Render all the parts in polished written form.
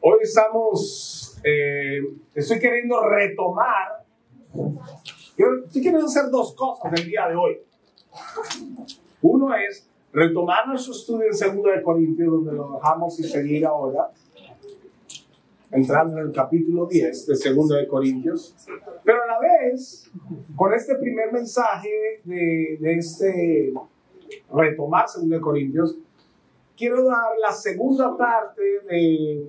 Hoy estoy queriendo retomar, estoy queriendo hacer dos cosas el día de hoy. Uno es retomar nuestro estudio en 2 de Corintios, donde lo dejamos y seguir ahora, entrando en el capítulo 10 de 2 de Corintios, pero a la vez, con este primer mensaje de este retomar 2 de Corintios, quiero dar la segunda parte del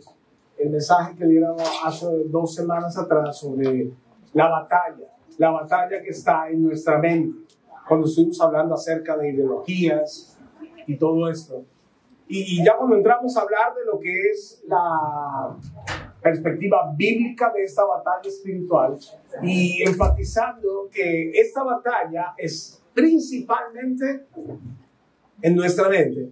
mensaje que dieron hace 2 semanas atrás sobre la batalla que está en nuestra mente, cuando estuvimos hablando acerca de ideologías y todo esto. Y ya cuando entramos a hablar de lo que es la perspectiva bíblica de esta batalla espiritual y enfatizando que esta batalla es principalmente en nuestra mente.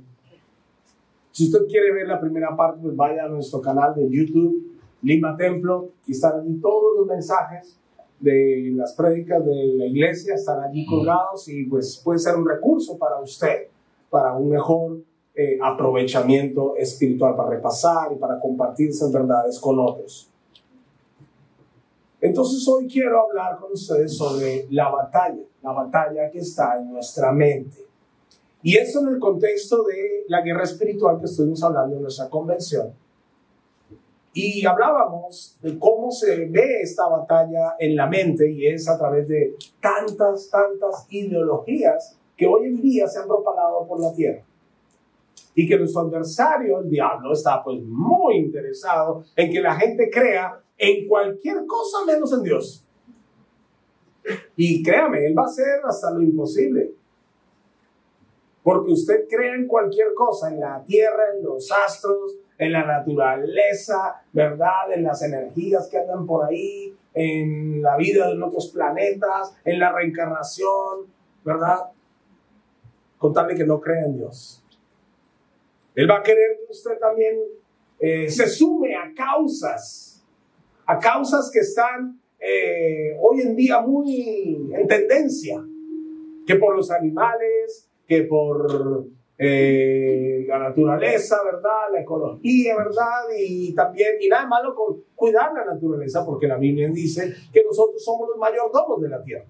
Si usted quiere ver la primera parte, pues vaya a nuestro canal de YouTube, Lima Templo, y están allí todos los mensajes de las prédicas de la iglesia, están allí colgados y pues puede ser un recurso para usted, para un mejor aprovechamiento espiritual, para repasar y para compartir esas verdades con otros. Entonces hoy quiero hablar con ustedes sobre la batalla que está en nuestra mente. Y eso en el contexto de la guerra espiritual que estuvimos hablando en nuestra convención. Y hablábamos de cómo se ve esta batalla en la mente, y es a través de tantas ideologías que hoy en día se han propagado por la tierra. Y que nuestro adversario, el diablo, está pues muy interesado en que la gente crea en cualquier cosa menos en Dios. Y créame, él va a hacer hasta lo imposible. Porque usted crea en cualquier cosa, en la tierra, en los astros, en la naturaleza, ¿verdad? En las energías que andan por ahí, en la vida de otros planetas, en la reencarnación, ¿verdad? Contarle que no crea en Dios. Él va a querer que usted también se sume a causas que están hoy en día muy en tendencia, que por los animales, que por la naturaleza, ¿verdad? La ecología, ¿verdad? Y también, y nada malo con cuidar la naturaleza, porque la Biblia dice que nosotros somos los mayordomos de la tierra.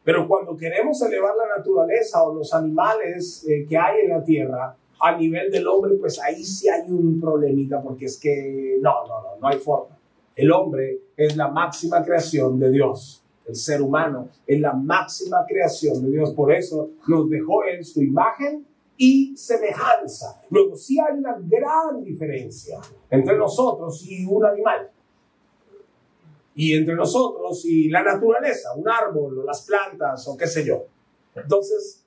Pero cuando queremos elevar la naturaleza o los animales que hay en la tierra a nivel del hombre, pues ahí sí hay un problemita, porque es que no hay forma. El hombre es la máxima creación de Dios. El ser humano es la máxima creación de Dios. Por eso nos dejó en su imagen y semejanza. Luego sí hay una gran diferencia entre nosotros y un animal. Y entre nosotros y la naturaleza, un árbol o las plantas o qué sé yo. Entonces,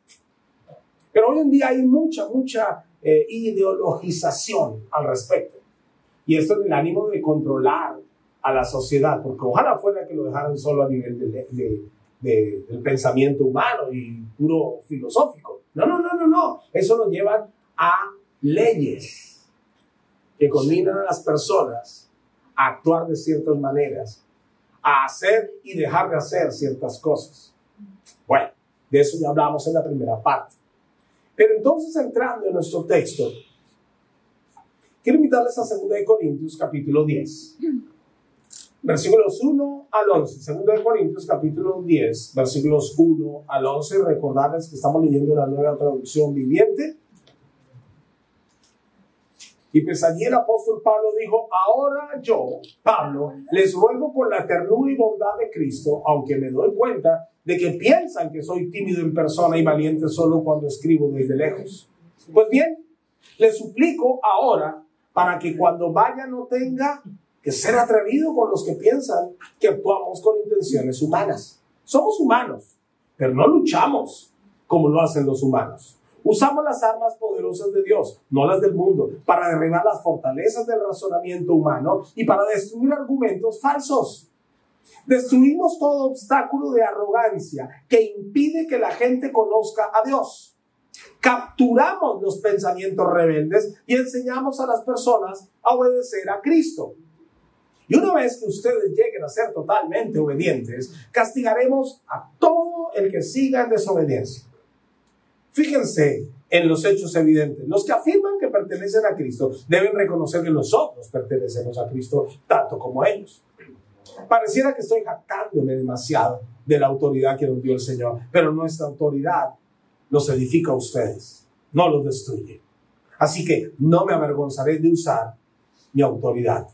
pero hoy en día hay mucha ideologización al respecto. Y esto en el ánimo de controlar a la sociedad, porque ojalá fuera que lo dejaran solo a nivel del pensamiento humano y puro filosófico. No. Eso nos lleva a leyes que conminan a las personas a actuar de ciertas maneras, a hacer y dejar de hacer ciertas cosas. Bueno, de eso ya hablamos en la primera parte. Pero entonces, entrando en nuestro texto, quiero invitarles a 2 de Corintios capítulo 10. Versículos 1 al 11, 2 de Corintios capítulo 10, versículos 1 al 11, recordarles que estamos leyendo la Nueva Traducción Viviente. Y pues allí el apóstol Pablo dijo: ahora yo, Pablo, les ruego por la ternura y bondad de Cristo, aunque me doy cuenta de que piensan que soy tímido en persona y valiente solo cuando escribo desde lejos. Pues bien, les suplico ahora para que cuando vaya no tenga que ser atrevido con los que piensan que actuamos con intenciones humanas. Somos humanos, pero no luchamos como lo hacen los humanos. Usamos las armas poderosas de Dios, no las del mundo, para derribar las fortalezas del razonamiento humano y para destruir argumentos falsos. Destruimos todo obstáculo de arrogancia que impide que la gente conozca a Dios. Capturamos los pensamientos rebeldes y enseñamos a las personas a obedecer a Cristo. Y una vez que ustedes lleguen a ser totalmente obedientes, castigaremos a todo el que siga en desobediencia. Fíjense en los hechos evidentes. Los que afirman que pertenecen a Cristo deben reconocer que nosotros pertenecemos a Cristo tanto como ellos. Pareciera que estoy jactándome demasiado de la autoridad que nos dio el Señor, pero nuestra autoridad los edifica a ustedes, no los destruye. Así que no me avergonzaré de usar mi autoridad.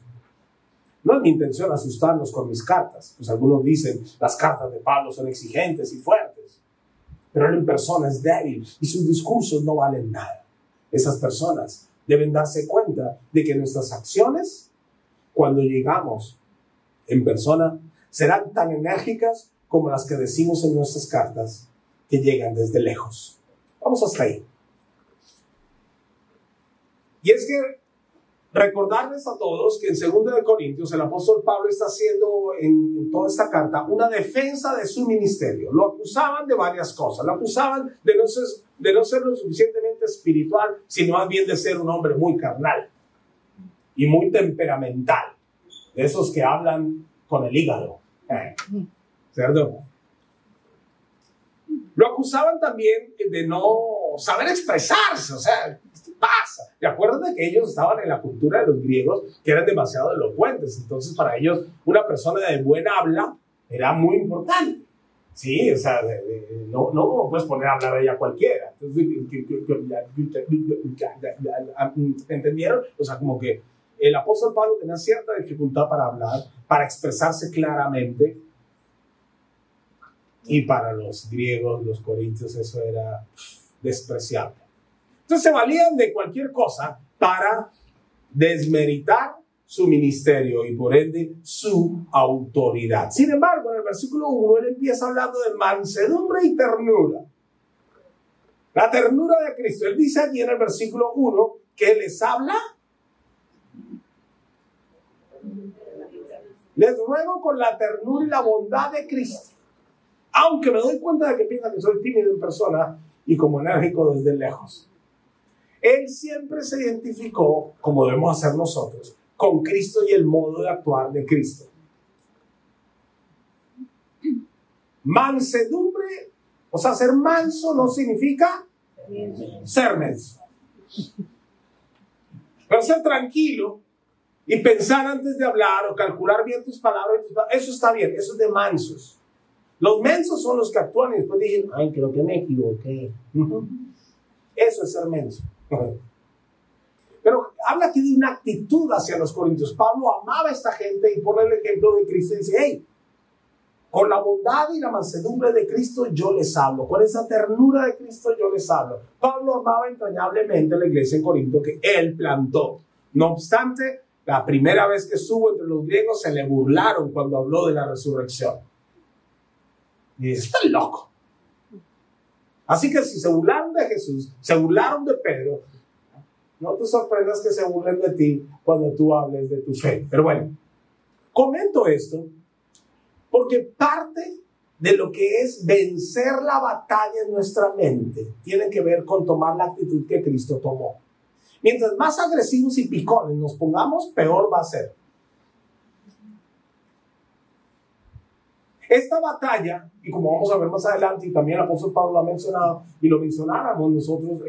No es mi intención asustarlos con mis cartas, pues algunos dicen las cartas de Pablo son exigentes y fuertes, pero él en persona es débil y sus discursos no valen nada. Esas personas deben darse cuenta de que nuestras acciones, cuando llegamos en persona, serán tan enérgicas como las que decimos en nuestras cartas que llegan desde lejos. Vamos hasta ahí. Y es que recordarles a todos que en 2 Corintios el apóstol Pablo está haciendo en toda esta carta una defensa de su ministerio. Lo acusaban de varias cosas. Lo acusaban de no ser lo suficientemente espiritual, sino más bien de ser un hombre muy carnal y muy temperamental. De esos que hablan con el hígado. ¿Cierto? Lo acusaban también de no saber expresarse. O sea, ¿qué pasa? ¿Te acuerdas de que ellos estaban en la cultura de los griegos que eran demasiado elocuentes? Entonces, para ellos, una persona de buena habla era muy importante. Sí, o sea, no puedes poner a hablar a ella cualquiera. Entonces, ¿entendieron? O sea, como que el apóstol Pablo tenía cierta dificultad para hablar, para expresarse claramente. Y para los griegos, los corintios, eso era despreciable. Entonces se valían de cualquier cosa para desmeritar su ministerio y por ende su autoridad. Sin embargo, en el versículo 1, él empieza hablando de mansedumbre y ternura. La ternura de Cristo. Él dice allí en el versículo 1 que les habla. Les ruego con la ternura y la bondad de Cristo. Aunque me doy cuenta de que piensan que soy tímido en persona y como enérgico desde lejos. Él siempre se identificó, como debemos hacer nosotros, con Cristo y el modo de actuar de Cristo. Mansedumbre, o sea, ser manso no significa ser menso. Pero ser tranquilo y pensar antes de hablar o calcular bien tus palabras, eso está bien, eso es de mansos. Los mensos son los que actúan y después dicen, ay, creo que me equivoqué. Eso es ser menso. Pero habla aquí de una actitud hacia los corintios. Pablo amaba a esta gente y pone el ejemplo de Cristo y dice, hey, con la bondad y la mansedumbre de Cristo yo les hablo. Con esa ternura de Cristo yo les hablo. Pablo amaba entrañablemente la iglesia en Corinto que él plantó. No obstante, la primera vez que estuvo entre los griegos se le burlaron cuando habló de la resurrección. Y dice, está loco. Así que si se burlaron de Jesús, se burlaron de Pedro, no te sorprendas que se burlen de ti cuando tú hables de tu fe. Pero bueno, comento esto porque parte de lo que es vencer la batalla en nuestra mente tiene que ver con tomar la actitud que Cristo tomó. Mientras más agresivos y picones nos pongamos, peor va a ser. Esta batalla, y como vamos a ver más adelante, y también el apóstol Pablo lo ha mencionado, y lo mencionáramos nosotros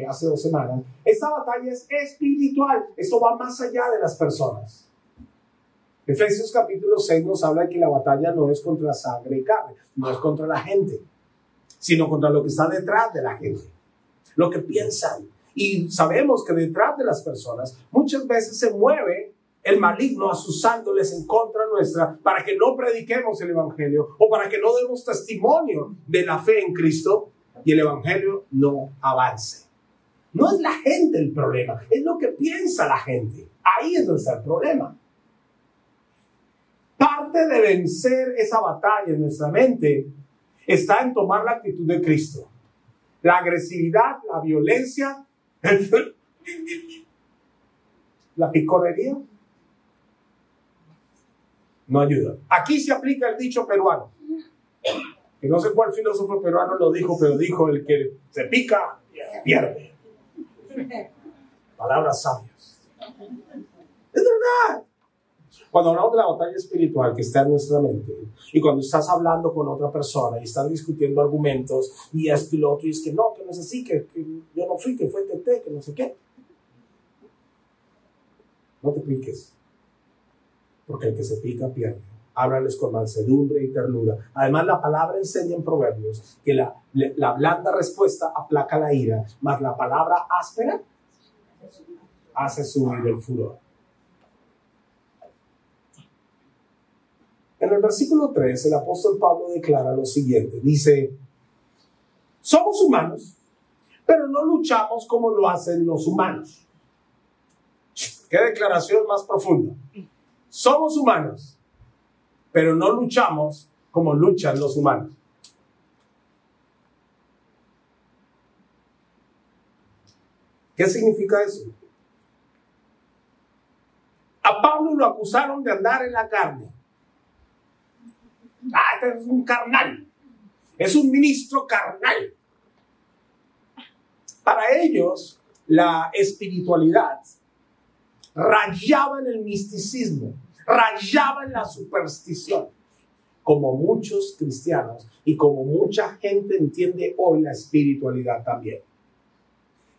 hace 2 semanas, esta batalla es espiritual. Esto va más allá de las personas. Efesios capítulo 6 nos habla de que la batalla no es contra sangre y carne, no es contra la gente, sino contra lo que está detrás de la gente, lo que piensan. Y sabemos que detrás de las personas muchas veces se mueve el maligno asusándoles en contra nuestra para que no prediquemos el evangelio o para que no demos testimonio de la fe en Cristo y el evangelio no avance. No es la gente el problema, es lo que piensa la gente. Ahí es donde está el problema. Parte de vencer esa batalla en nuestra mente está en tomar la actitud de Cristo. La agresividad, la violencia, la piconería no ayuda. Aquí se aplica el dicho peruano, que no sé cuál filósofo peruano lo dijo, pero dijo: el que se pica, pierde. Palabras sabias. Es verdad. Cuando hablamos de la batalla espiritual que está en nuestra mente, y cuando estás hablando con otra persona y están discutiendo argumentos y esto y lo otro, y es que no es así, que yo no fui, que fue TT, que no sé qué. No te piques, porque el que se pica pierde. Háblales con mansedumbre y ternura. Además, la palabra enseña en Proverbios que la blanda respuesta aplaca la ira, mas la palabra áspera hace subir el furor. En el versículo 3, el apóstol Pablo declara lo siguiente. Dice, somos humanos, pero no luchamos como lo hacen los humanos. ¿Qué declaración más profunda? Somos humanos, pero no luchamos como luchan los humanos. ¿Qué significa eso? A Pablo lo acusaron de andar en la carne. Este es un carnal. Es un ministro carnal. Para ellos, la espiritualidad rayaba en el misticismo, rayaba en la superstición, como muchos cristianos y como mucha gente entiende hoy la espiritualidad también.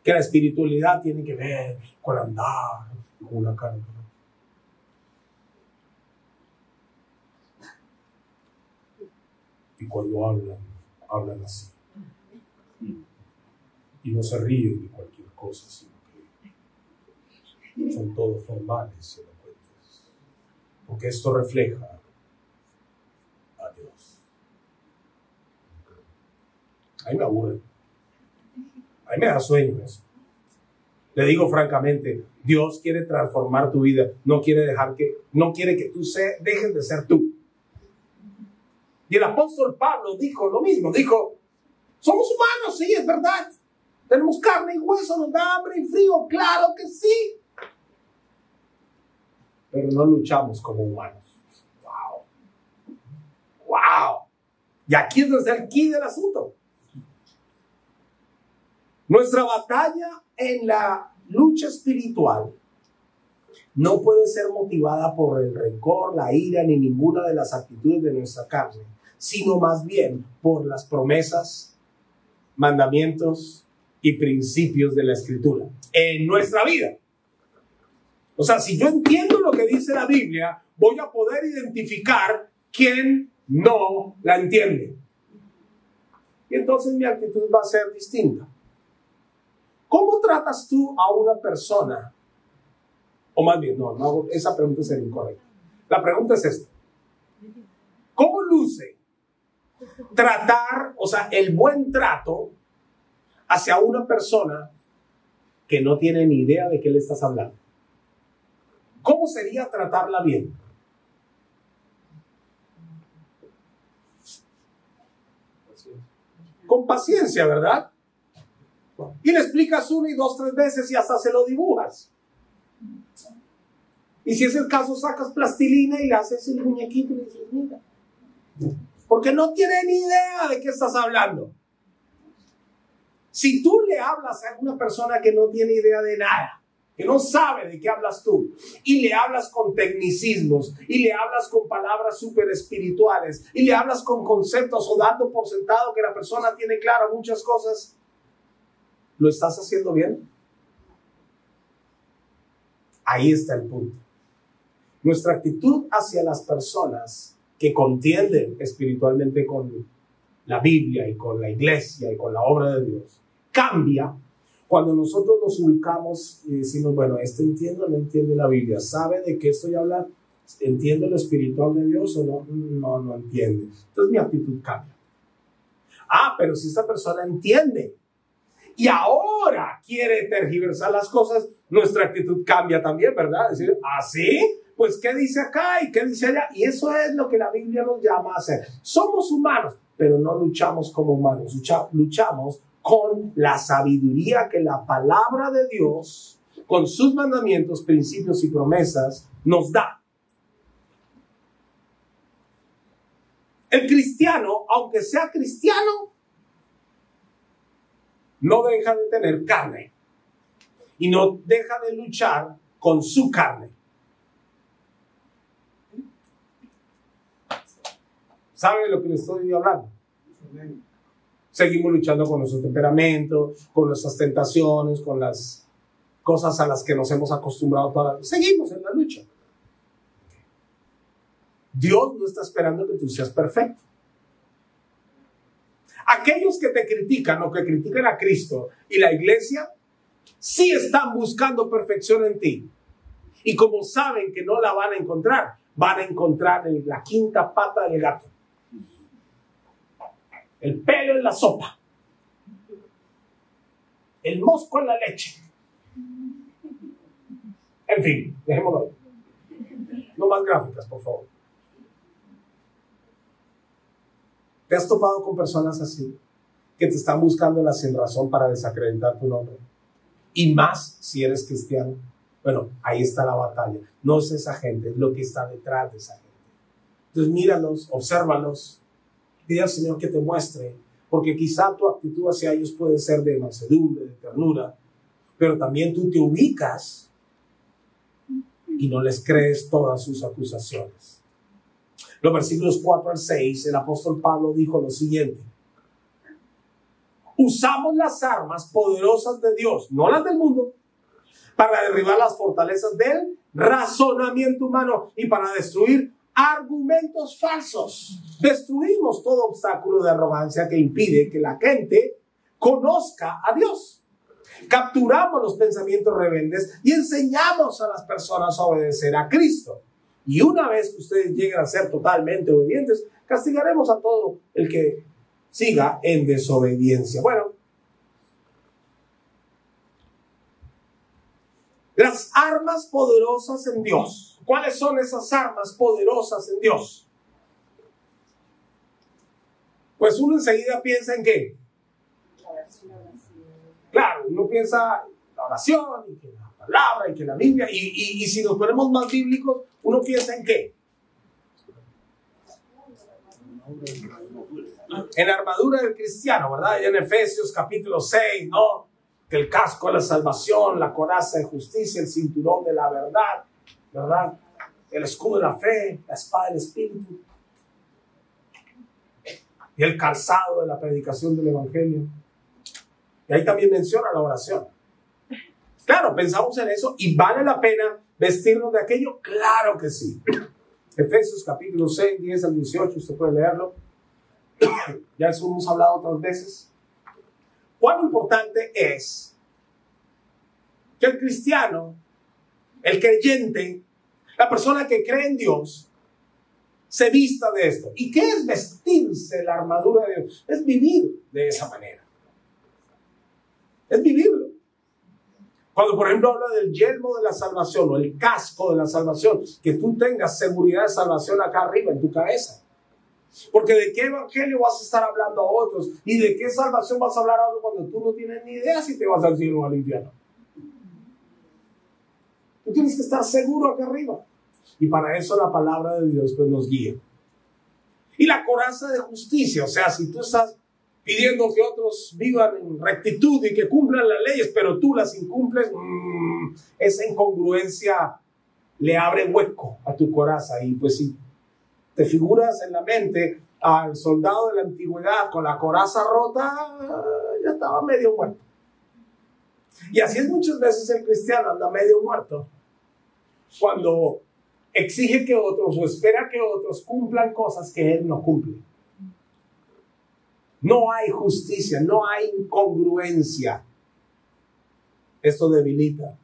Que la espiritualidad tiene que ver con andar con una carne. Y cuando hablan así. Y no se ríen de cualquier cosa, sino que son todos formales y elocuentes. Porque esto refleja a Dios. A mí me aburre. A mí me da sueño eso. Le digo francamente, Dios quiere transformar tu vida. No quiere que tú dejes de ser tú. Y el apóstol Pablo dijo lo mismo. Dijo, somos humanos, sí, es verdad. Tenemos carne y hueso, nos da hambre y frío. Claro que sí. Pero no luchamos como humanos. ¡Wow! ¡Wow! Y aquí es donde está el quid del asunto. Nuestra batalla en la lucha espiritual no puede ser motivada por el rencor, la ira, ni ninguna de las actitudes de nuestra carne, sino más bien por las promesas, mandamientos y principios de la Escritura en nuestra vida. O sea, si yo entiendo lo que dice la Biblia, voy a poder identificar quién no la entiende. Y entonces mi actitud va a ser distinta. ¿Cómo tratas tú a una persona? O más bien, no, esa pregunta sería incorrecta. La pregunta es esta. ¿Cómo luce tratar, el buen trato hacia una persona que no tiene ni idea de qué le estás hablando? ¿Cómo sería tratarla bien? Con paciencia, ¿verdad? Y le explicas 1 y 2, 3 veces y hasta se lo dibujas. Y si es el caso, sacas plastilina y le haces el muñequito y le dices, mira. Porque no tiene ni idea de qué estás hablando. Si tú le hablas a una persona que no tiene idea de nada, que no sabe de qué hablas tú, y le hablas con tecnicismos, y le hablas con palabras súper espirituales, y le hablas con conceptos o dando por sentado que la persona tiene claro muchas cosas, ¿lo estás haciendo bien? Ahí está el punto. Nuestra actitud hacia las personas que contienden espiritualmente con la Biblia y con la iglesia y con la obra de Dios cambia cuando nosotros nos ubicamos y decimos, bueno, entiende o no entiende la Biblia, ¿sabe de qué estoy hablando? ¿Entiende lo espiritual de Dios o no? No entiende. Entonces mi actitud cambia. Pero si esta persona entiende y ahora quiere tergiversar las cosas, nuestra actitud cambia también, ¿verdad? Es decir, ¿sí? Pues ¿qué dice acá y qué dice allá? Y eso es lo que la Biblia nos llama a hacer. Somos humanos, pero no luchamos como humanos. Luchamos con la sabiduría que la palabra de Dios, con sus mandamientos, principios y promesas, nos da. El cristiano, aunque sea cristiano, no deja de tener carne y no deja de luchar con su carne. ¿Sabe de lo que le estoy hablando? Seguimos luchando con nuestro temperamento, con nuestras tentaciones, con las cosas a las que nos hemos acostumbrado toda la vida. Seguimos en la lucha. Dios no está esperando que tú seas perfecto. Aquellos que te critican o que critican a Cristo y la iglesia, sí están buscando perfección en ti. Y como saben que no la van a encontrar en la quinta pata del gato. El pelo en la sopa. El mosco en la leche. En fin, dejémoslo ahí. No más gráficas, por favor. ¿Te has topado con personas así que te están buscando la sinrazón para desacreditar tu nombre? Y más si eres cristiano. Bueno, ahí está la batalla. No es esa gente, es lo que está detrás de esa gente. Entonces míralos, obsérvalos, pide al Señor que te muestre, porque quizá tu actitud hacia ellos puede ser de mansedumbre, de ternura, pero también tú te ubicas y no les crees todas sus acusaciones. Los versículos 4 al 6, el apóstol Pablo dijo lo siguiente: usamos las armas poderosas de Dios, no las del mundo, para derribar las fortalezas del razonamiento humano y para destruir argumentos falsos. Destruimos todo obstáculo de arrogancia que impide que la gente conozca a Dios. Capturamos los pensamientos rebeldes y enseñamos a las personas a obedecer a Cristo. Y una vez que ustedes lleguen a ser totalmente obedientes, castigaremos a todo el que siga en desobediencia. Bueno, las armas poderosas en Dios. ¿Cuáles son esas armas poderosas en Dios? Pues uno enseguida piensa en ¿qué? Claro, uno piensa en la oración, y que la palabra, y que la Biblia, y si nos ponemos más bíblicos, uno piensa en ¿qué? En la armadura del cristiano, ¿verdad? Y en Efesios capítulo 6, ¿no? Que el casco de la salvación, la coraza de justicia, el cinturón de la verdad, ¿verdad? El escudo de la fe, la espada del Espíritu y el calzado de la predicación del Evangelio. Y ahí también menciona la oración. Claro, pensamos en eso y vale la pena vestirnos de aquello. Claro que sí. Efesios capítulo 6, 10 al 18, usted puede leerlo. Ya eso hemos hablado otras veces. ¿Cuán importante es que el cristiano, el creyente, la persona que cree en Dios, se vista de esto? ¿Y qué es vestirse la armadura de Dios? Es vivir de esa manera. Es vivirlo. Cuando, por ejemplo, habla del yelmo de la salvación o el casco de la salvación, que tú tengas seguridad de salvación acá arriba en tu cabeza. Porque ¿de qué evangelio vas a estar hablando a otros? ¿Y de qué salvación vas a hablar a otros cuando tú no tienes ni idea si te vas al cielo o al infierno? Tú tienes que estar seguro acá arriba. Y para eso la palabra de Dios pues nos guía. Y la coraza de justicia, o sea, si tú estás pidiendo que otros vivan en rectitud y que cumplan las leyes, pero tú las incumples, esa incongruencia le abre hueco a tu coraza. Y pues si te figuras en la mente al soldado de la antigüedad con la coraza rota, ya estaba medio muerto. Y así es muchas veces el cristiano, anda medio muerto cuando exige que otros o espera que otros cumplan cosas que él no cumple. No hay justicia, no hay incongruencia. Esto debilita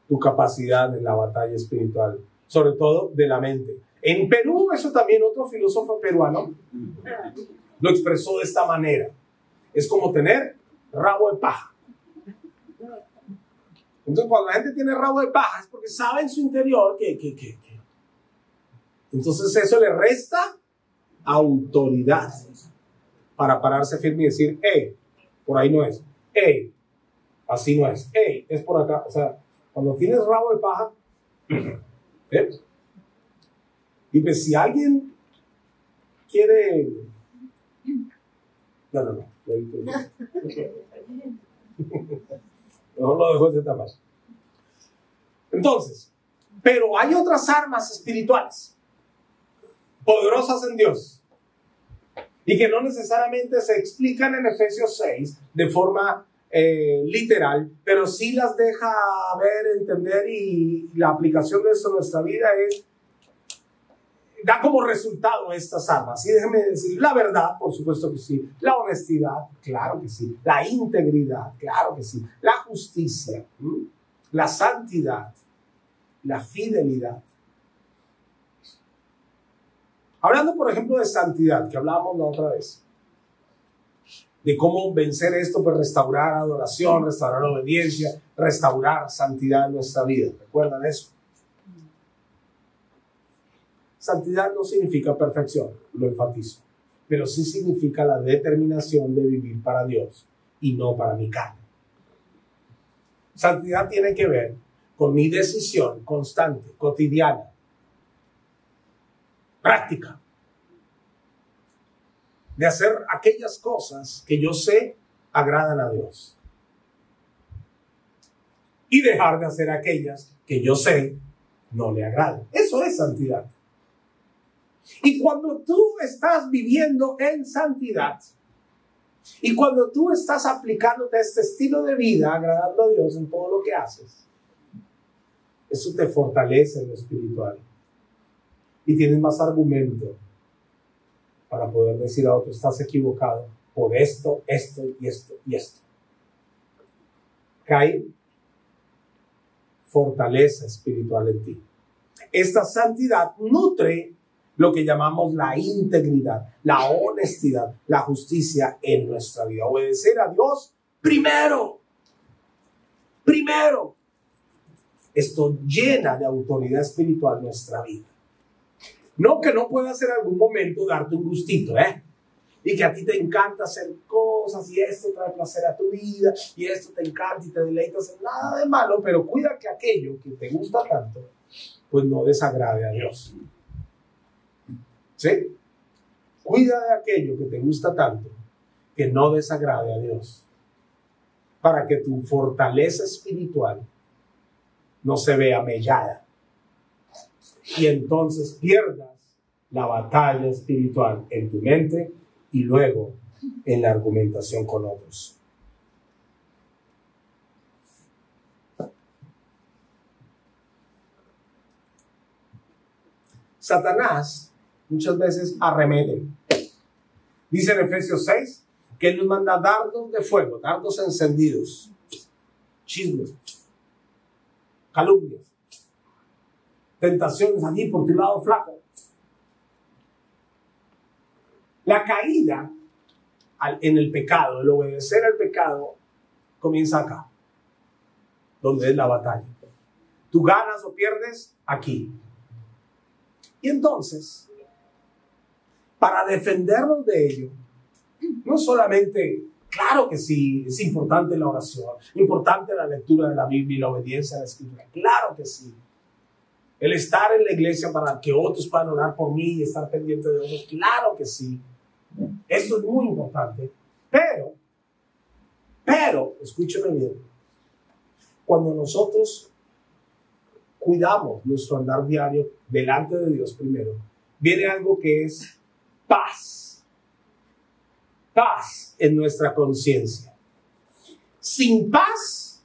tu capacidad en la batalla espiritual, sobre todo de la mente. En Perú, eso también otro filósofo peruano lo expresó de esta manera. Es como tener rabo de paja. Entonces, cuando la gente tiene rabo de paja es porque sabe en su interior que. Entonces, eso le resta autoridad para pararse firme y decir, por ahí no es. Así no es. Es por acá. O sea, cuando tienes rabo de paja, y pues si alguien quiere... No. Mejor lo dejo de esta manera. Entonces, pero hay otras armas espirituales. poderosas en Dios, y que no necesariamente se explican en Efesios 6 de forma literal, pero sí las deja ver, entender, y la aplicación de eso en nuestra vida da como resultado estas armas. Y déjeme decir, la verdad, por supuesto que sí, la honestidad, claro que sí, la integridad, claro que sí, la justicia, la santidad, la fidelidad. Hablando, por ejemplo, de santidad, que hablábamos la otra vez, de cómo vencer esto, pues restaurar adoración, restaurar obediencia, restaurar santidad en nuestra vida. ¿Recuerdan eso? Santidad no significa perfección, lo enfatizo, pero sí significa la determinación de vivir para Dios y no para mi carne. Santidad tiene que ver con mi decisión constante, cotidiana, práctica, de hacer aquellas cosas que yo sé agradan a Dios y dejar de hacer aquellas que yo sé no le agradan. Eso es santidad. Y cuando tú estás viviendo en santidad y cuando tú estás aplicándote este estilo de vida agradando a Dios en todo lo que haces, eso te fortalece en lo espiritual y tienes más argumento para poder decir a otro: estás equivocado por esto, esto y esto y esto. Cae fortaleza espiritual en ti. Esta santidad nutre lo que llamamos la integridad, la honestidad, la justicia en nuestra vida. Obedecer a Dios primero. Primero. Esto llena de autoridad espiritual nuestra vida. No que no puedas en algún momento darte un gustito, y que a ti te encanta hacer cosas y esto trae placer a tu vida y esto te encanta y te deleitas en nada de malo, pero cuida que aquello que te gusta tanto pues no desagrade a Dios. ¿Sí? Cuida de aquello que te gusta tanto que no desagrade a Dios, para que tu fortaleza espiritual no se vea mellada y entonces pierdas la batalla espiritual en tu mente y luego en la argumentación con otros. Satanás muchas veces arremete. Dice en Efesios 6 que Él nos manda dardos de fuego, dardos encendidos, chismes, calumnias, tentaciones allí por tu lado flaco. La caída en el pecado, el obedecer al pecado, comienza acá, donde es la batalla. Tú ganas o pierdes aquí. Y entonces, para defendernos de ello, no solamente, claro que sí, es importante la oración, importante la lectura de la Biblia y la obediencia a la Escritura, claro que sí. El estar en la iglesia para que otros puedan orar por mí y estar pendiente de otros, claro que sí. Esto es muy importante, pero, escúcheme bien, cuando nosotros cuidamos nuestro andar diario delante de Dios primero, viene algo que es paz en nuestra conciencia. Sin paz,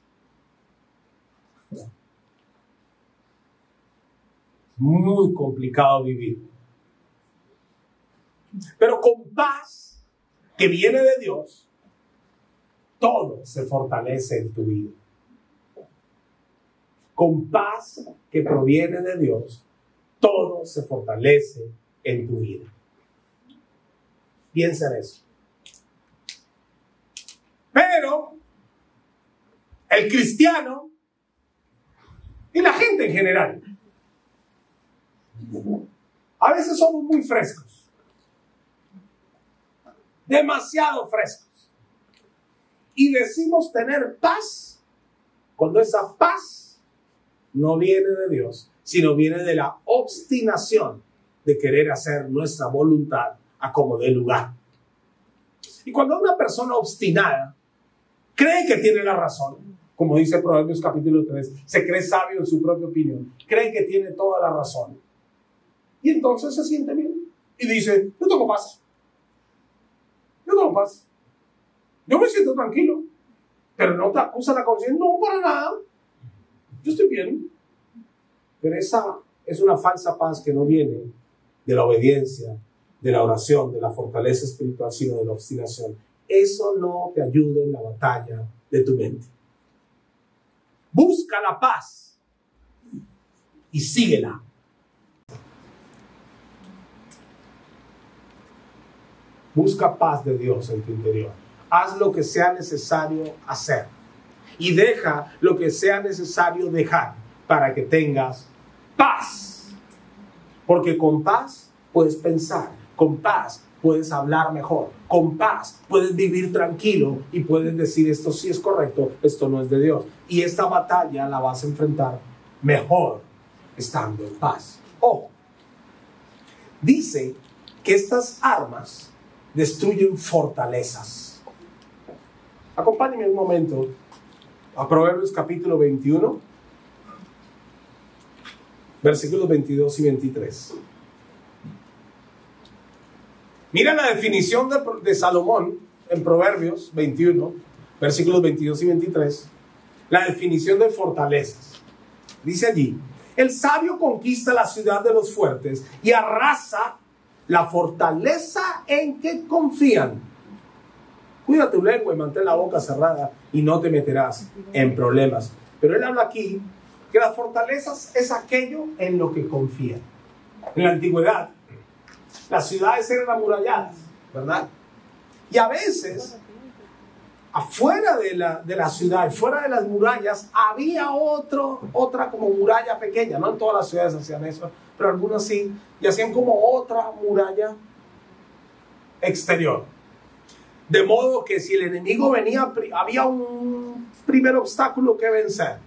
muy complicado vivir. Pero con paz que viene de Dios, todo se fortalece en tu vida. Con paz que proviene de Dios, todo se fortalece en tu vida. Piensa en eso. Pero el cristiano y la gente en general, a veces somos muy frescos. Demasiado frescos. Y decimos tener paz cuando esa paz no viene de Dios, sino viene de la obstinación de querer hacer nuestra voluntad a como dé lugar. Y cuando una persona obstinada cree que tiene la razón, como dice Proverbios capítulo 3, se cree sabio en su propia opinión, cree que tiene toda la razón, y entonces se siente bien. y dice, yo tengo paz. Yo tengo paz. Yo me siento tranquilo. Pero no te acusa la conciencia. No, para nada. Yo estoy bien. Pero esa es una falsa paz que no viene de la obediencia, de la oración, de la fortaleza espiritual, sino de la obstinación. Eso no te ayuda en la batalla de tu mente. Busca la paz y síguela. Busca paz de Dios en tu interior. Haz lo que sea necesario hacer y deja lo que sea necesario dejar para que tengas paz. Porque con paz puedes pensar, con paz puedes hablar mejor, con paz puedes vivir tranquilo y puedes decir esto sí es correcto, esto no es de Dios. Y esta batalla la vas a enfrentar mejor estando en paz. Ojo, dice que estas armas destruyen fortalezas. Acompáñenme un momento a Proverbios capítulo 21, versículos 22 y 23. Mira la definición de Salomón en Proverbios 21, versículos 22 y 23. La definición de fortalezas. Dice allí, el sabio conquista la ciudad de los fuertes y arrasa la fortaleza en que confían. Cuida tu lengua y mantén la boca cerrada y no te meterás en problemas. Pero él habla aquí que las fortalezas es aquello en lo que confían. En la antigüedad, las ciudades eran amuralladas, ¿verdad? Y a veces, afuera de la ciudad, fuera de las murallas, había otra como muralla pequeña. No en todas las ciudades hacían eso, pero algunas sí. Y hacían como otra muralla exterior. De modo que si el enemigo venía, había un primer obstáculo que vencer.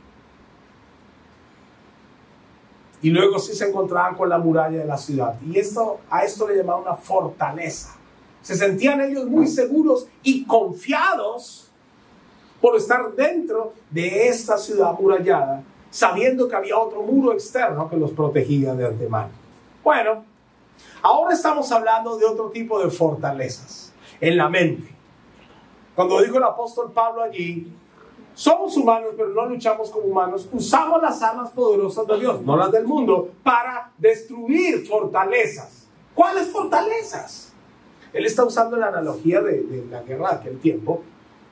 Y luego sí se encontraban con la muralla de la ciudad. Y a esto le llamaban una fortaleza. Se sentían ellos muy seguros y confiados por estar dentro de esta ciudad amurallada, sabiendo que había otro muro externo que los protegía de antemano. Bueno, ahora estamos hablando de otro tipo de fortalezas en la mente. Cuando dijo el apóstol Pablo allí, somos humanos, pero no luchamos como humanos. Usamos las armas poderosas de Dios, no las del mundo, para destruir fortalezas. ¿Cuáles fortalezas? Él está usando la analogía de la guerra de aquel tiempo,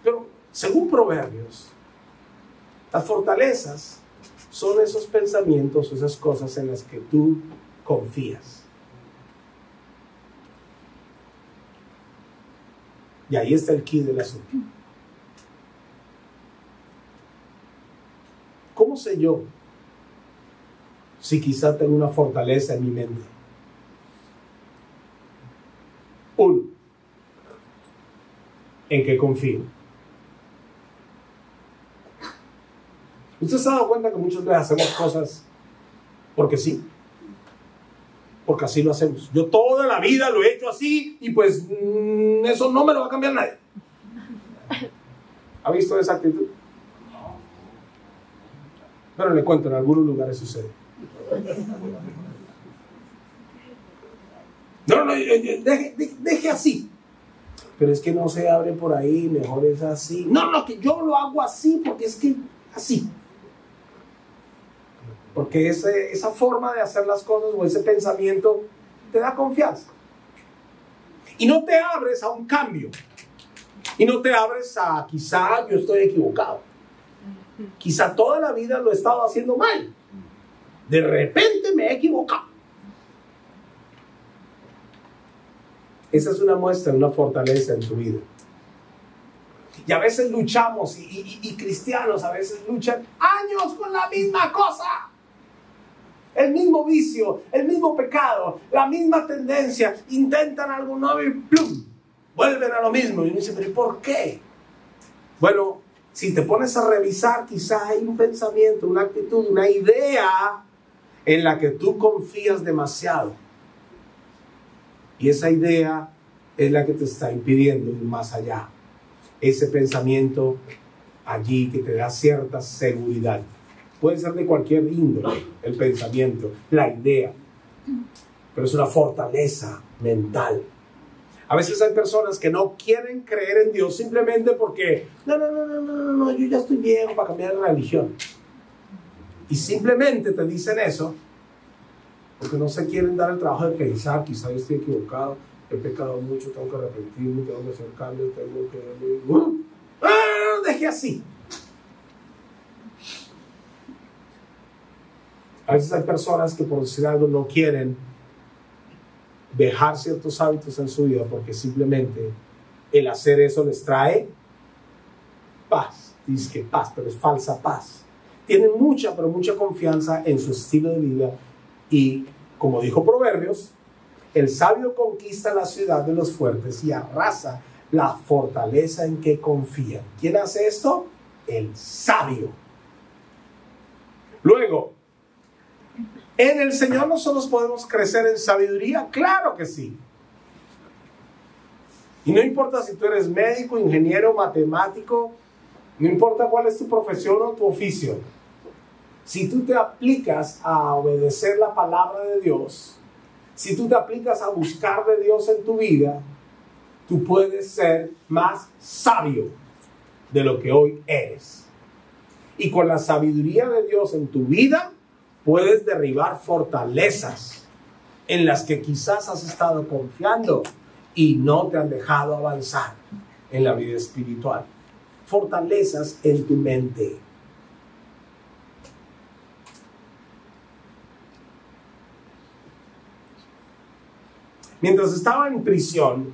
pero según Proverbios, las fortalezas son esos pensamientos, esas cosas en las que tú confías. Y ahí está el quid del asunto. ¿Cómo sé yo si quizá tengo una fortaleza en mi mente? Uno, ¿en qué confío? ¿Usted se ha dado cuenta que muchas veces hacemos cosas porque sí? Porque así lo hacemos. Yo toda la vida lo he hecho así y pues eso no me lo va a cambiar nadie. ¿Ha visto esa actitud? Pero le cuento, en algunos lugares sucede. No, deje así. Pero es que no se abre por ahí, mejor es así. No, que yo lo hago así porque es que así. Porque esa forma de hacer las cosas o ese pensamiento te da confianza. Y no te abres a un cambio. Y no te abres a quizá yo estoy equivocado. Quizá toda la vida lo he estado haciendo mal. De repente me he equivocado. Esa es una muestra de una fortaleza en tu vida. Y a veces luchamos, y cristianos a veces luchan años con la misma cosa. El mismo vicio, el mismo pecado, la misma tendencia. Intentan algo nuevo y ¡plum! Vuelven a lo mismo. Y uno dice, ¿pero por qué? Bueno, si te pones a revisar, quizás hay un pensamiento, una actitud, una idea en la que tú confías demasiado. Y esa idea es la que te está impidiendo ir más allá. Ese pensamiento allí que te da cierta seguridad. Puede ser de cualquier índole, el pensamiento, la idea. pero es una fortaleza mental. A veces hay personas que no quieren creer en Dios simplemente porque no, yo ya estoy viejo para cambiar de religión. Y simplemente te dicen eso porque no se quieren dar el trabajo de pensar, quizá yo estoy equivocado, he pecado mucho, tengo que arrepentirme, tengo que hacer cambios, tengo que... Deje así. A veces hay personas que, por decir algo, no quieren dejar ciertos hábitos en su vida porque simplemente el hacer eso les trae paz. Dice que paz, pero es falsa paz. Tienen mucha, pero mucha confianza en su estilo de vida y, como dijo Proverbios, el sabio conquista la ciudad de los fuertes y arrasa la fortaleza en que confían. ¿Quién hace esto? El sabio. Luego, ¿en el Señor nosotros podemos crecer en sabiduría? Claro que sí. Y no importa si tú eres médico, ingeniero, matemático, no importa cuál es tu profesión o tu oficio. Si tú te aplicas a obedecer la palabra de Dios, si tú te aplicas a buscar de Dios en tu vida, tú puedes ser más sabio de lo que hoy eres. Y con la sabiduría de Dios en tu vida, puedes derribar fortalezas en las que quizás has estado confiando y no te han dejado avanzar en la vida espiritual. Fortalezas en tu mente. Mientras estaba en prisión,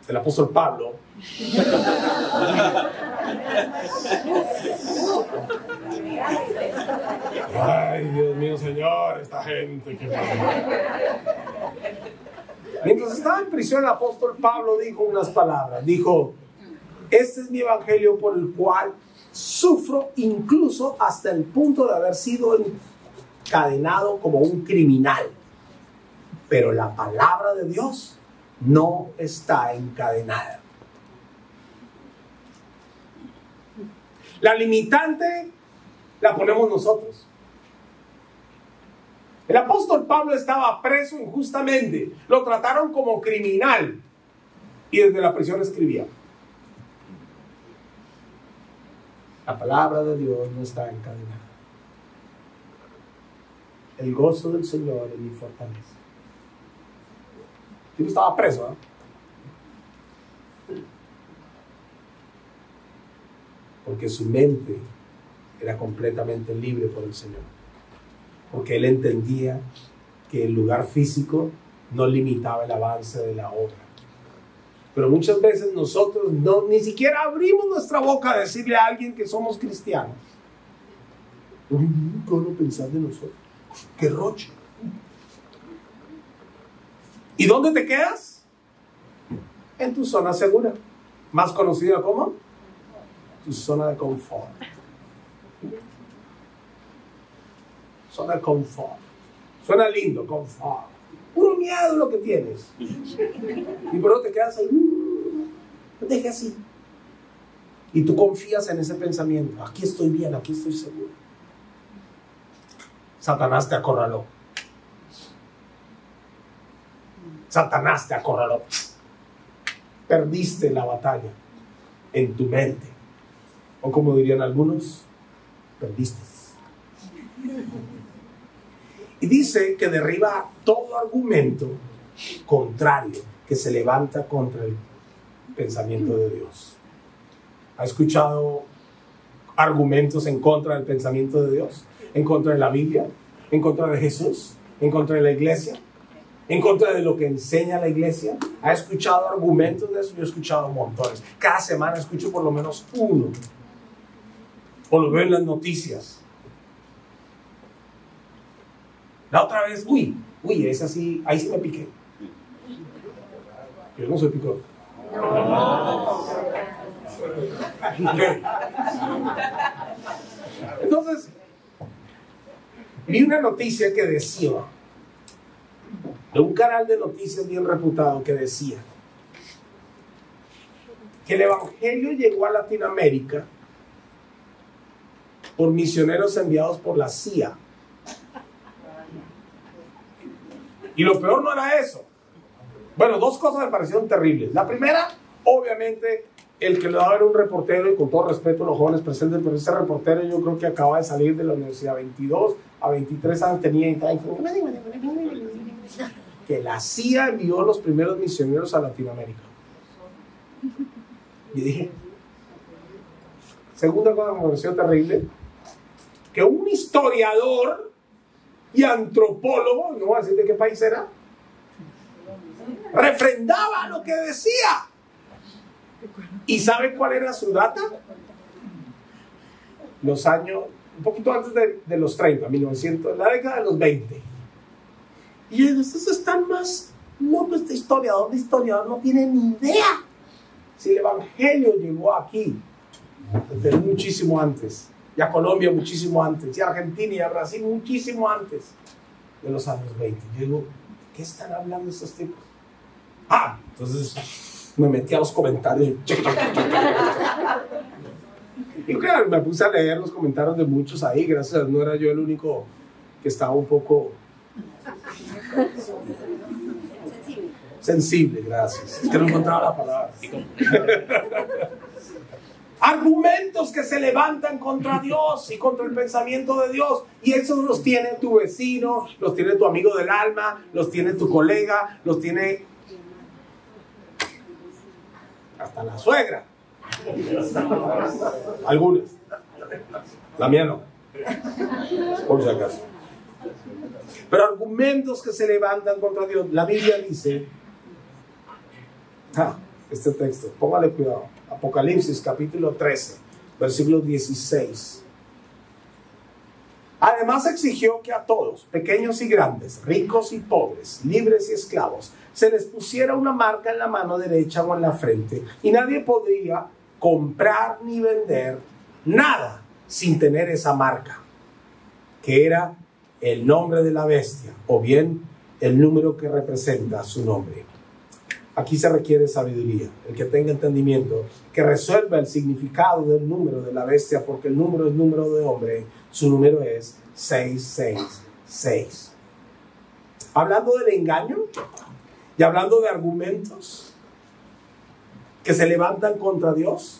el apóstol Pablo ay, Dios mío, Señor, esta gente que... Mientras estaba en prisión, el apóstol Pablo dijo unas palabras. Dijo: este es mi evangelio por el cual sufro incluso hasta el punto de haber sido encadenado como un criminal. Pero la palabra de Dios no está encadenada. La limitante la ponemos nosotros. El apóstol Pablo estaba preso injustamente. Lo trataron como criminal. Y desde la prisión escribía. La palabra de Dios no está encadenada. El gozo del Señor es mi fortaleza. Yo estaba preso, porque su mente era completamente libre por el Señor. Porque él entendía que el lugar físico no limitaba el avance de la obra. Pero muchas veces nosotros ni siquiera abrimos nuestra boca a decirle a alguien que somos cristianos. ¿Qué van a pensar de nosotros? ¡Qué roche! ¿Y dónde te quedas? En tu zona segura, más conocida como tu zona de confort. Zona de confort. Suena lindo, confort. Puro miedo lo que tienes. Y por eso te quedas ahí. No te dejes así. Y tú confías en ese pensamiento. Aquí estoy bien, aquí estoy seguro. Satanás te acorraló. Satanás te acorraló. Perdiste la batalla en tu mente. O como dirían algunos, perdiste. Y dice que derriba todo argumento contrario que se levanta contra el pensamiento de Dios. ¿Ha escuchado argumentos en contra del pensamiento de Dios? ¿En contra de la Biblia? ¿En contra de Jesús? ¿En contra de la iglesia? ¿En contra de lo que enseña la iglesia? ¿Ha escuchado argumentos de eso? Yo he escuchado montones. Cada semana escucho por lo menos uno. O lo veo en las noticias. La otra vez, es así, ahí sí me piqué. Yo no soy picón. Okay. Entonces, vi una noticia que decía, de un canal de noticias bien reputado, que decía que el evangelio llegó a Latinoamérica por misioneros enviados por la CIA. Y lo peor no era eso. Bueno, dos cosas me parecieron terribles. La primera, obviamente, el que le daba era un reportero, y con todo respeto a los jóvenes presentes, pero ese reportero yo creo que acaba de salir de la universidad, 22 a 23 años tenía, y que la CIA envió los primeros misioneros a Latinoamérica. Y dije, segunda cosa que me pareció terrible, que un historiador y antropólogo, no voy a decir de qué país era, refrendaba lo que decía. ¿Y sabe cuál era su data? Los años, un poquito antes de los 30, 1900, la década de los 20. Y estos están más locos. Este historiador no tiene ni idea si el evangelio llegó aquí, pero muchísimo antes, y a Colombia muchísimo antes, y a Argentina y a Brasil muchísimo antes de los años 20. Yo digo, ¿qué están hablando estos tipos? Entonces me metí a los comentarios y claro, me puse a leer los comentarios de muchos ahí. Gracias a Dios no era yo el único que estaba un poco sensible, gracias. Es que no encontraba la palabra. Argumentos que se levantan contra Dios y contra el pensamiento de Dios, y esos los tiene tu vecino, los tiene tu amigo del alma, los tiene tu colega, los tiene hasta la suegra. Algunas. La mía no, por si acaso. Pero argumentos que se levantan contra Dios. La Biblia dice, este texto, póngale cuidado, Apocalipsis capítulo 13, versículo 16. Además exigió que a todos, pequeños y grandes, ricos y pobres, libres y esclavos, se les pusiera una marca en la mano derecha o en la frente, y nadie podía comprar ni vender nada sin tener esa marca, que era el nombre de la bestia, o bien el número que representa su nombre. Aquí se requiere sabiduría, el que tenga entendimiento, que resuelva el significado del número de la bestia, porque el número es número de hombre, su número es 666. Hablando del engaño y hablando de argumentos que se levantan contra Dios,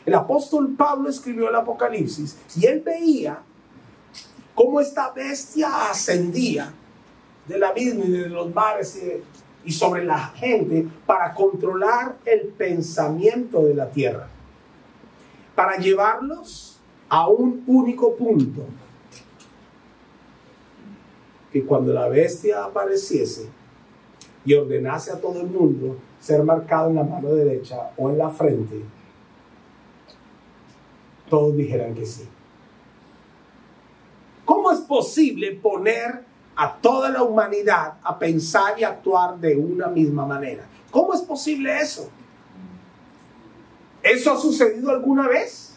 el apóstol Pablo escribió el Apocalipsis y él veía cómo esta bestia ascendía del abismo y de los mares y sobre la gente para controlar el pensamiento de la tierra, para llevarlos a un único punto, que cuando la bestia apareciese y ordenase a todo el mundo ser marcado en la mano derecha o en la frente, todos dijeran que sí. ¿Cómo es posible poner a toda la humanidad a pensar y actuar de una misma manera? ¿Cómo es posible eso? ¿Eso ha sucedido alguna vez?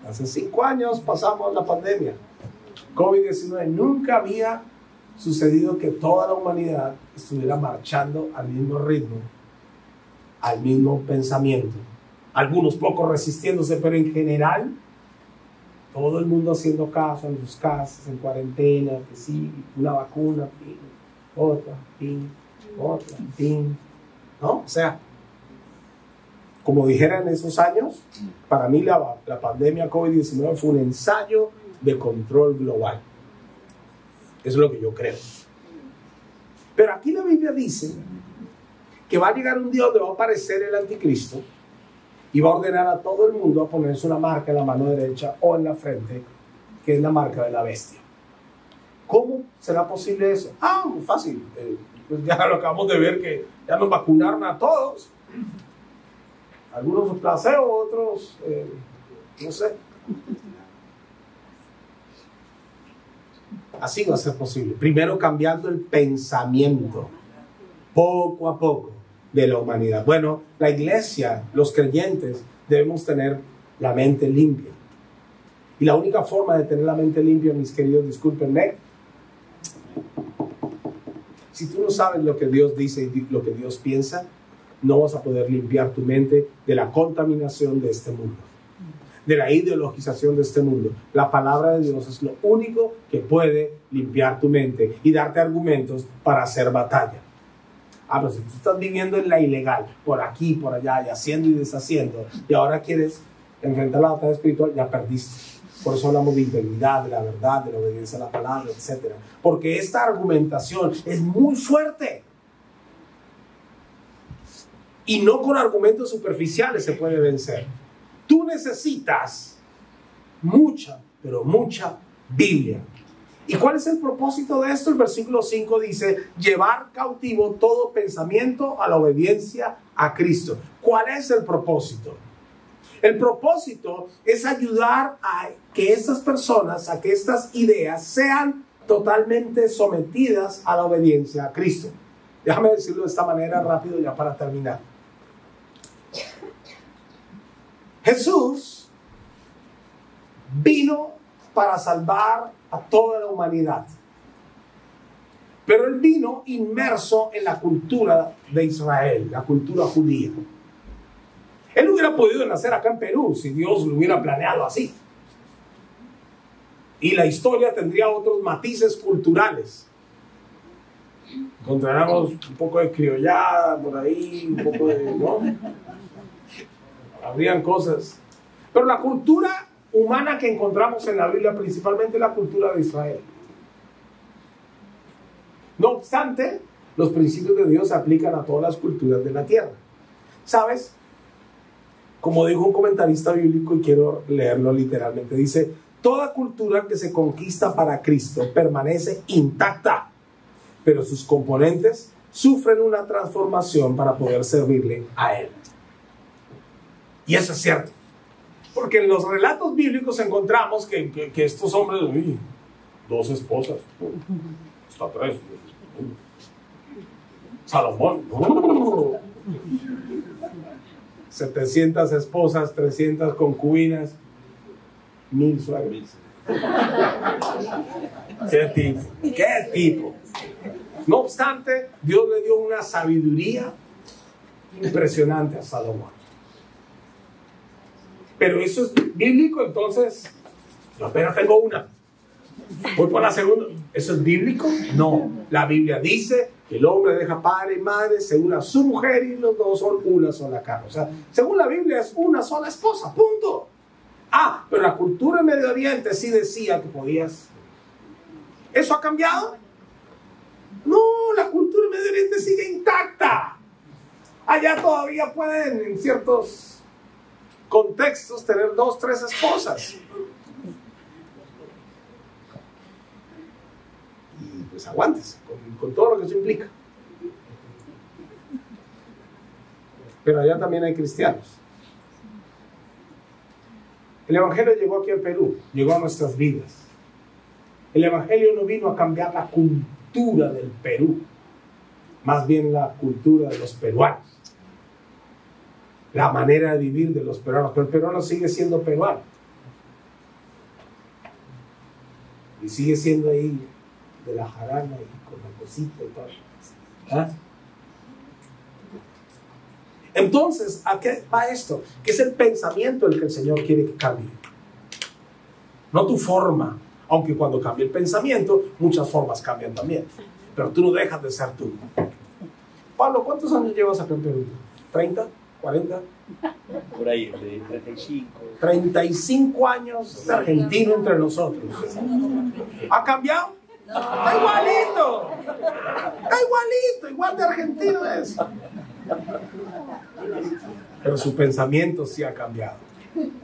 Hace 5 años pasamos la pandemia, COVID-19. Nunca había sucedido que toda la humanidad estuviera marchando al mismo ritmo, al mismo pensamiento. Algunos pocos resistiéndose, pero en general todo el mundo haciendo caso en sus casas, en cuarentena, que sí, una vacuna, pin, otra, pin, otra, pin, ¿no? O sea, como dijera en esos años, para mí la pandemia COVID-19 fue un ensayo de control global. Eso es lo que yo creo. Pero aquí la Biblia dice que va a llegar un día donde va a aparecer el anticristo y va a ordenar a todo el mundo a ponerse una marca en la mano derecha o en la frente, que es la marca de la bestia. ¿Cómo será posible eso? Muy fácil. Pues ya lo acabamos de ver, que ya nos vacunaron a todos. Algunos placebo, otros, no sé. Así va a ser posible. Primero cambiando el pensamiento, poco a poco, de la humanidad. Bueno, la iglesia, los creyentes, debemos tener la mente limpia. Y la única forma de tener la mente limpia, mis queridos, discúlpenme, si tú no sabes lo que Dios dice y lo que Dios piensa, no vas a poder limpiar tu mente de la contaminación de este mundo. de la ideologización de este mundo. La palabra de Dios es lo único que puede limpiar tu mente y darte argumentos para hacer batalla. Pero si tú estás viviendo en la ilegal, por aquí, por allá, y haciendo y deshaciendo, y ahora quieres enfrentar la batalla espiritual, ya perdiste. Por eso hablamos de integridad, de la verdad, de la obediencia a la palabra, etc. Porque esta argumentación es muy fuerte. Y no con argumentos superficiales se puede vencer. Tú necesitas mucha, pero mucha Biblia. ¿Y cuál es el propósito de esto? El versículo 5 dice, llevar cautivo todo pensamiento a la obediencia a Cristo. ¿Cuál es el propósito? El propósito es ayudar a que estas personas, a que estas ideas sean totalmente sometidas a la obediencia a Cristo. Déjame decirlo de esta manera rápido ya para terminar. Jesús vino para salvar a toda la humanidad. Pero él vino inmerso en la cultura de Israel, la cultura judía. Él no hubiera podido nacer acá en Perú si Dios lo hubiera planeado así. Y la historia tendría otros matices culturales. Encontraremos un poco de criollada por ahí, un poco de... ¿no? Habrían cosas. Pero la cultura humana que encontramos en la Biblia, principalmente la cultura de Israel. No obstante, los principios de Dios se aplican a todas las culturas de la tierra. ¿Sabes? Como dijo un comentarista bíblico, y quiero leerlo literalmente, dice, toda cultura que se conquista para Cristo permanece intacta, pero sus componentes sufren una transformación para poder servirle a Él. Y eso es cierto. Porque en los relatos bíblicos encontramos que estos hombres, uy, 2 esposas, hasta 3, Salomón, 700 esposas, 300 concubinas, 1000 suegros. ¿Qué tipo? No obstante, Dios le dio una sabiduría impresionante a Salomón. Pero eso es bíblico, entonces yo apenas tengo una. Voy por la segunda. ¿Eso es bíblico? No. La Biblia dice que el hombre deja padre y madre, se une a su mujer y los dos son una sola carne. O sea, según la Biblia es una sola esposa, punto. Pero la cultura en Medio Oriente sí decía que podías. ¿Eso ha cambiado? No, la cultura en Medio Oriente sigue intacta. Allá todavía pueden, en ciertos contextos, tener 2, 3 esposas. Y pues aguantes con todo lo que eso implica. Pero allá también hay cristianos. El Evangelio llegó aquí al Perú, llegó a nuestras vidas. El Evangelio no vino a cambiar la cultura del Perú, más bien la cultura de los peruanos. La manera de vivir de los peruanos, pero el peruano sigue siendo peruano y sigue siendo ahí de la jarana y con la cosita y todo. Entonces, ¿a qué va esto? Que es el pensamiento el que el Señor quiere que cambie, no tu forma, aunque cuando cambia el pensamiento muchas formas cambian también, pero tú no dejas de ser tú. Pablo, ¿cuántos años llevas acá en Perú? ¿30? ¿40? Por ahí, de 35. 35 años de argentino entre nosotros. ¿Ha cambiado? No. Está igualito. Está igualito, igual de argentino es. Pero su pensamiento sí ha cambiado.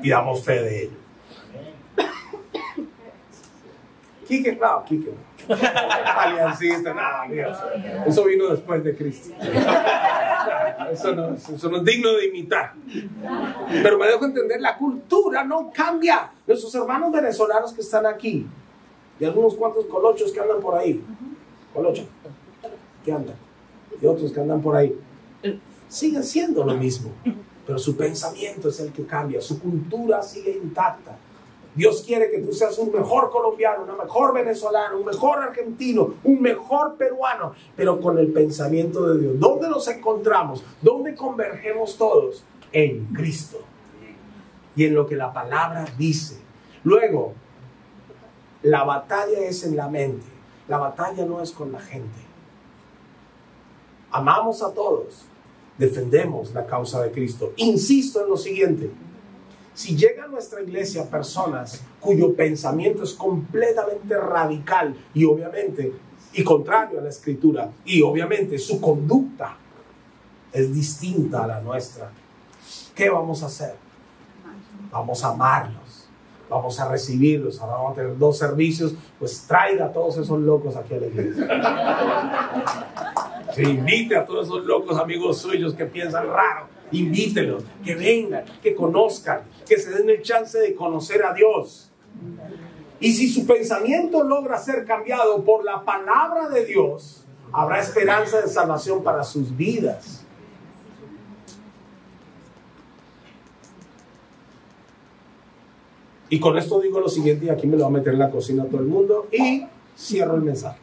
Y damos fe de ello. Quique, claro, Quique. Aliancista, nada, mira. Eso vino después de Cristo. Eso no es digno de imitar. Pero me dejo entender, la cultura no cambia. Nuestros hermanos venezolanos que están aquí, y algunos cuantos colochos que andan por ahí, colochos que andan, y otros que andan por ahí, siguen siendo lo mismo, pero su pensamiento es el que cambia, su cultura sigue intacta. Dios quiere que tú seas un mejor colombiano, un mejor venezolano, un mejor argentino, un mejor peruano, pero con el pensamiento de Dios. ¿Dónde nos encontramos? ¿Dónde convergemos todos? En Cristo. y en lo que la palabra dice. Luego, la batalla es en la mente. La batalla no es con la gente. Amamos a todos. Defendemos la causa de Cristo. Insisto en lo siguiente. Si llega a nuestra iglesia personas cuyo pensamiento es completamente radical y obviamente y contrario a la Escritura, y obviamente su conducta es distinta a la nuestra, ¿qué vamos a hacer? Vamos a amarlos, vamos a recibirlos. Ahora vamos a tener 2 servicios, pues traiga a todos esos locos aquí a la iglesia. Sí, invite a todos esos locos amigos suyos que piensan raro, invítelos, que vengan, que conozcan, que se den el chance de conocer a Dios. Y si su pensamiento logra ser cambiado por la palabra de Dios, habrá esperanza de salvación para sus vidas. Y con esto digo lo siguiente, y aquí me lo va a meter en la cocina a todo el mundo, y cierro el mensaje.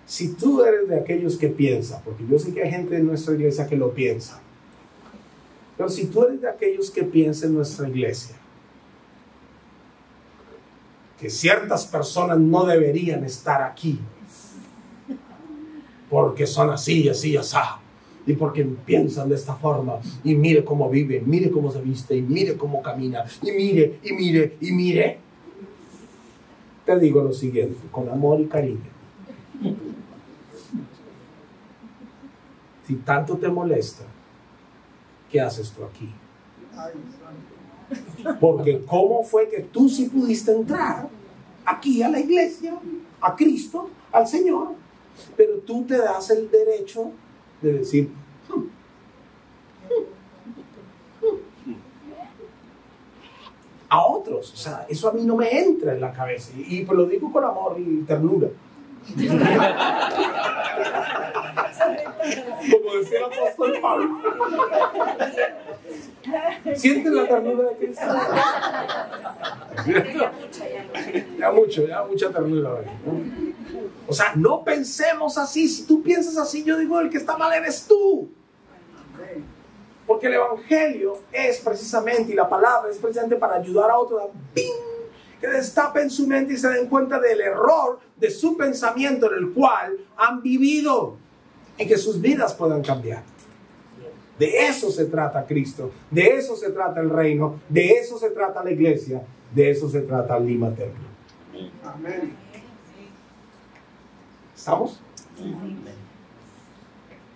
Si tú eres de aquellos que piensan, porque yo sé que hay gente en nuestra iglesia que lo piensa, pero si tú eres de aquellos que piensan en nuestra iglesia que ciertas personas no deberían estar aquí porque son así, así, así, y porque piensan de esta forma, y mire cómo vive, mire cómo se viste, y mire cómo camina, y mire, y mire, y mire, te digo lo siguiente, con amor y cariño. Si tanto te molesta, ¿qué haces tú aquí? Porque ¿cómo fue que tú sí pudiste entrar aquí a la iglesia, a Cristo, al Señor? Pero tú te das el derecho de decir, a otros. O sea, eso a mí no me entra en la cabeza. Y pues lo digo con amor y ternura. Como decía el apóstol Pablo. ¿Sientes la ternura de Cristo? Ya mucha ternura hoy, ¿no? O sea, no pensemos así. Si tú piensas así, yo digo, el que está mal eres tú. Porque el evangelio es precisamente, y la palabra es precisamente para ayudar a otros a que destapen su mente y se den cuenta del error de su pensamiento en el cual han vivido, y que sus vidas puedan cambiar. De eso se trata Cristo, de eso se trata el reino, de eso se trata la iglesia, de eso se trata Lima Templo. Amén. ¿Estamos?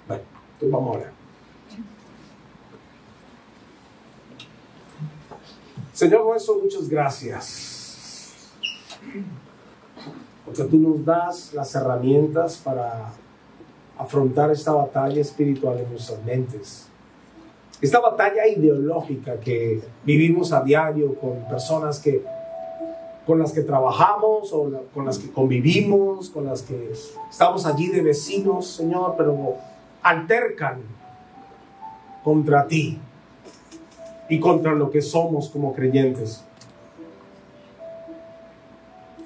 Bueno, entonces vamos a orar. Señor nuestro, muchas gracias, porque tú nos das las herramientas para afrontar esta batalla espiritual en nuestras mentes. Esta batalla ideológica que vivimos a diario con personas con las que trabajamos, o con las que convivimos, con las que estamos allí de vecinos, Señor, pero altercan contra ti y contra lo que somos como creyentes.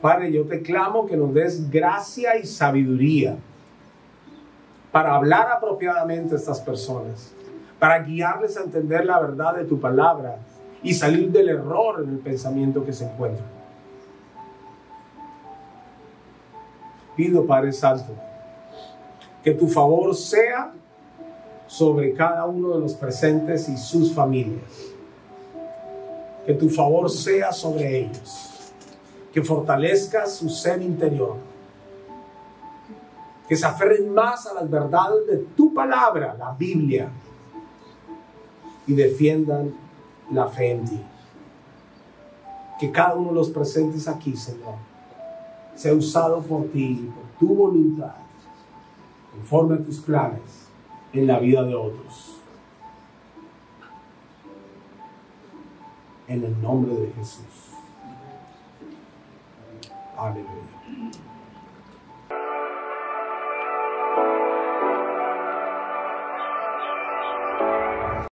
Padre, yo te clamo que nos des gracia y sabiduría para hablar apropiadamente a estas personas, para guiarles a entender la verdad de tu palabra y salir del error en el pensamiento que se encuentra. Pido, Padre Santo, que tu favor sea sobre cada uno de los presentes y sus familias. Que tu favor sea sobre ellos. Que fortalezca su ser interior. Que se aferren más a las verdades de tu palabra, la Biblia, y defiendan la fe en ti. Que cada uno de los presentes aquí, Señor, sea usado por ti, por tu voluntad, conforme a tus planes en la vida de otros. En el nombre de Jesús. Aleluya.